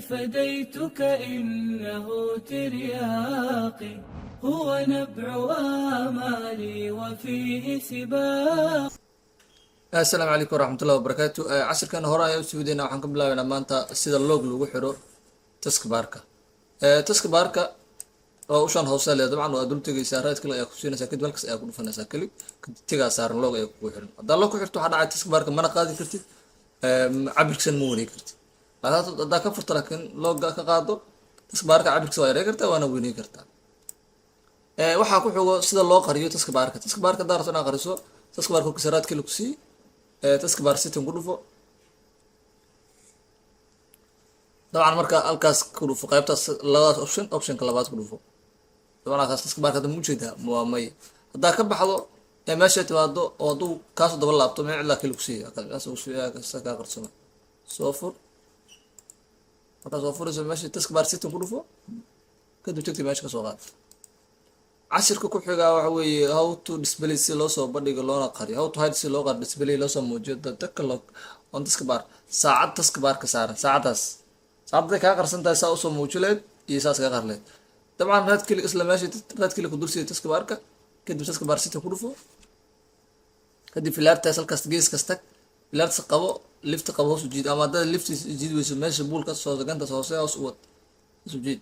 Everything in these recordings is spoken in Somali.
فديتك إنه ترياقي هو نبع آمالي وفيه سباق. السلام عليكم ورحمة الله وبركاته. عشر كان هراء سويدنا وحن قبل لا مانتا سيدا اللوج لو حرو تسك باركا. تسك باركا وشان هوسال طبعا وادول تيجي سارات كلا يا كوسينا ساكد بالكس يا كون فنا ساكلي تيجا سار لوج يا كو حرو هذا لوج حرتو حدا تسك باركا ما قادي كرتي عبركسن موري كرتي هذا كفرت لكن لوج ka qaado تسك باركا عبركس waa yaray kartaa waana weynay kartaa. waxaa ku xigo sida loo qariyo task baarka daarto inaa qariso task baarka ku saraad kale ku sii task baar sitan ku dhufo dabcan marka halkaas ku dhufo qaybtaas labadaas option ka labaad ku dhufo dabcan halkaas task baarka dad muujeeda waa may hadaa ka baxdo meesha timaado oo duu kaas daba laabto meel cilla kale ku sii kaas uu sii ka qarsano soo fur marka soo furayso meesha task baar sitan ku dhufo kadib tagti meesha ka soo qaad cashirka ku xiga waxa weeye how to display si loo soo bandhigo loona qariyo how to hide si loo qariyo display loo soo muujiyo dadka log on taskbar saacad taskbar ka saaran saacadaas saacada ka qarsan tahay saa u soo muujileed iyo saas ka qarleed dabcan raad kili isla meesha raad kili ku dulsiyo taskbarka kadib taskbar sita ku dhufo kadib filaarta halkaas gees kasta filaarta qabo lift qabo hoos u jiid ama dad lift jiid weyso meesha buulka soo ganta hoose hoos u wad isu jiid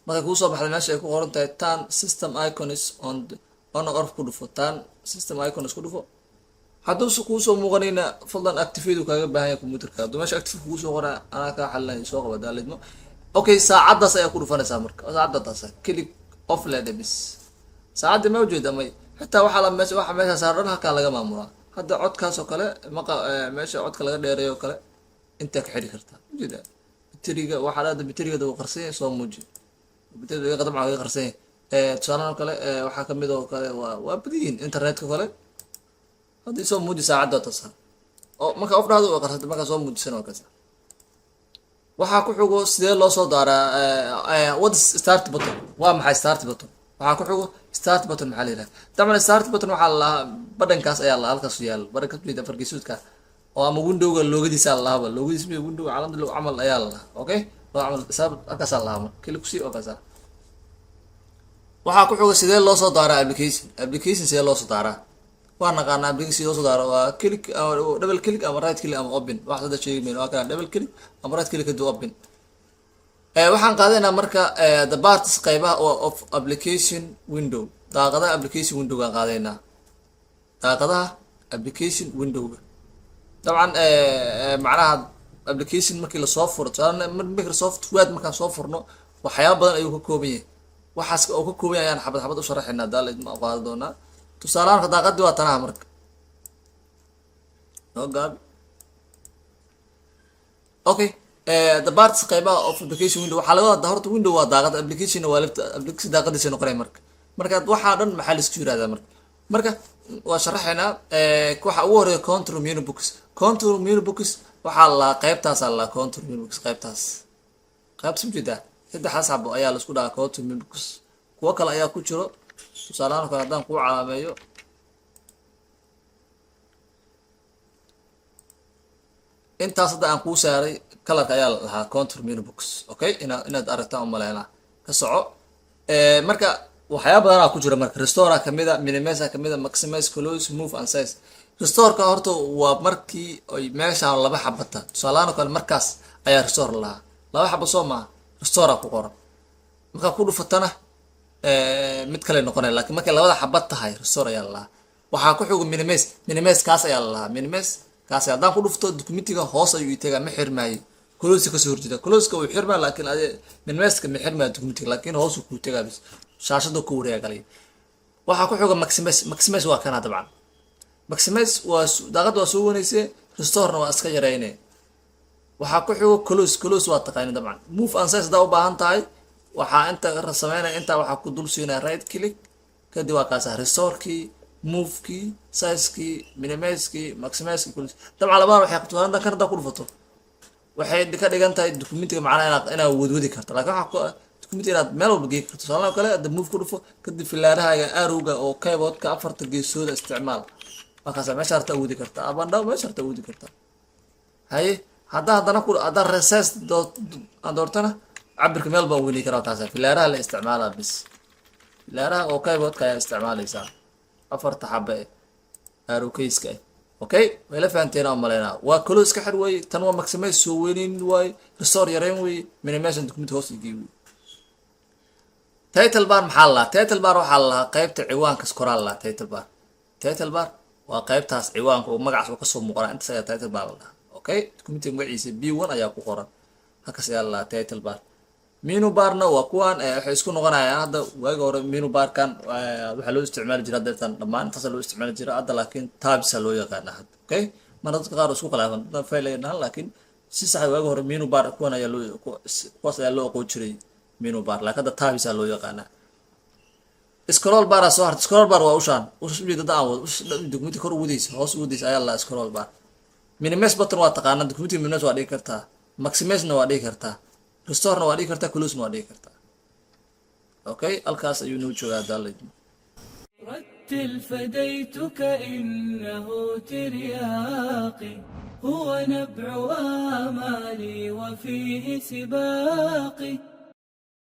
marka ku soo baxday meesha ay ku qoran tahay turn system icons on or ku dhufo turn system icons ku dhufo hadduu ku soo muuqanayna fadlan activate kaaga baahan yahay computerka hadduu meesha active ku soo qoraa anaa ka xalinayo soo qaba daalidmo okay saacadaas ayaa ku dhufanaysaa marka saacadaas click off leedahay bis saacada ma ujeeda may xitaa waxa meesha saaran halka laga maamulaa hadda codkaas oo kale meesha codka laga dheereeyo kale inta ka xiri kartaa ujeeda bateriga waxa la bateriga uu qarsan soo muujiyo بدأت يقدم على قرصين تصانع كله وحكم ميدو كله وابدين إنترنت كله هذا يسوي مودي ساعة تصل أو ما كأفراد هذا وقرصت ما كسوي مودي سنة وكذا وحكوا حقوق سيد الله صدارة وات ستارت بطن وام حي ستارت بطن وحكوا حقوق ستارت بطن محلي له طبعا ستارت بطن وحلا بدن كاس أي الله الكاس يال بركة بيدا فرق يسود كا وام ويندو اللوجو دي سال الله اللوجو دي اسمه ويندو على لو عمل أي الله أوكي loo camal xisaab halkaas la laamo kili ku sii oo kaasa waxa ku xoga sidee loo soo daaraa application sidee loo soo daaraa waa naqaan application loo soo daaro waa click double click ama right click ama open wax sida sheegay waa kan double click ama right click du open waxaan qaadanaa marka the parts qaybaha of application window daaqadaha application window gaan qaadanaa daaqadaha application window طبعا macnaha application markii la soo furo Microsoft Word markaan soo furno waxyaabo badan ayuu ka kooban yahay waxaas oo ka kooban yahay xabad u sharaxina daalid ma qaad doona tusaalahan daaqadii waa tanaha marka no gab okay the parts qaybaha of application window waxa laga wadaa horta window waa daaqad application waa lafta application daaqadiisa noqonay marka waxa dhan maxaa la isku yiraahdaa marka waa sharaxina waxa ugu horeeya control menu box waxaa la qaybtaas la control menu box qaybtaas sujida saddex xasab ayaa la isku dhaca control menu box kuwa kale ayaa ku jiro tusaalahan kale hadaan ku calaameeyo intaas hadda aan ku saaray kalarka ayaa lahaa control menu box okay inaad aragtaan umaleena ka soco marka waxyaabo badan ku jira marka restore kamida minimize kamida maximize close move and size restore ka horta waa markii ay meesha laba xabata tusaalahan kale markaas ayaa restore lahaa laba xabo soo ma restore ku qoran marka ku dhufatana mid kale noqonay laakiin markay labada xabad tahay restore ayaa lahaa waxa ku xigo minimize kaas ayaa lahaa minimize kaas hadaan ku dhufto documentiga hoos ayuu tagaa ma xirmaayo close ka soo horjeeda close ka uu xirmaa laakiin minimize ka ma xirmaa documentiga laakiin hoos uu ku tagaa bis shaashada ku wareegalay waxa ku xigo maximize waa kana dabcan maximize waa daaqad waa soo wanaysay restore waa iska yareynay waxa ku xigo close waa taqaanid dabcan move and size daa u baahan tahay waxa inta sameynaa inta waxa ku dul siinaa right click kadib waa kaas restore key move key size key minimize key maximize key dabcan labada waxay qabtaan kan ku dhufato waxay ka dhigan tahay documentiga macnaha inaad wadwadi karto laakiin waxa documentiga inaad meel walba geey karto tusaale kale the move ku dhufo kadib filaaraha arrowga oo keyboardka afarta geesooda isticmaal markaas meesha harta awoodi kartaa abandhaw meesha harta awoodi kartaa haye hadana ku reset aan doortana cabirka meel baan weli karaa taas filaaraha la isticmaalaa bis filaaraha oo keyboardka ayaa isticmaalaysaa afarta xabe arrowkeyska okay way la fahanteen oo maleynaa waa close iska xir way tan waa maximize soo weynin way restore yareyn way minimization document hoos igi way title bar maxaa la title bar waxaa la qaybta ciwaanka qoraal la title bar waa qaybtaas ciwaanka oo magacaas uu ka soo muuqana inta say title bar la okay document magaciisa b1 ayaa ku qoran halkaas ayaa la title bar menu barna waa kuwan waxay isku noqonayaan hadda waaga hore menu barkan waxa loo isticmaali jiray dadkan dhamaan intaas loo isticmaali jiray hadda laakiin tabs loo yaqaan hadda okay mar dadka qaar isku qalaaban faylayna laakiin si sax waaga hore menu bar kuwan ayaa loo kuwaas ayaa loo aqoon jiray menu bar laakiin hadda tabs loo yaqaan scroll bar soo harta scroll bar waa ushaan dad aan document kor wadaysa hoos wadaysa ayaa la scroll bar minimize button waa taqaanaa document minimize waa dhigi kartaa maximize waa dhigi kartaa restore waa dhigi kartaa close waa dhigi kartaa okay halkaas ayuu noo joogaa dalay رتل فديتك إنه ترياقي هو نبع آمالي وفيه سباقي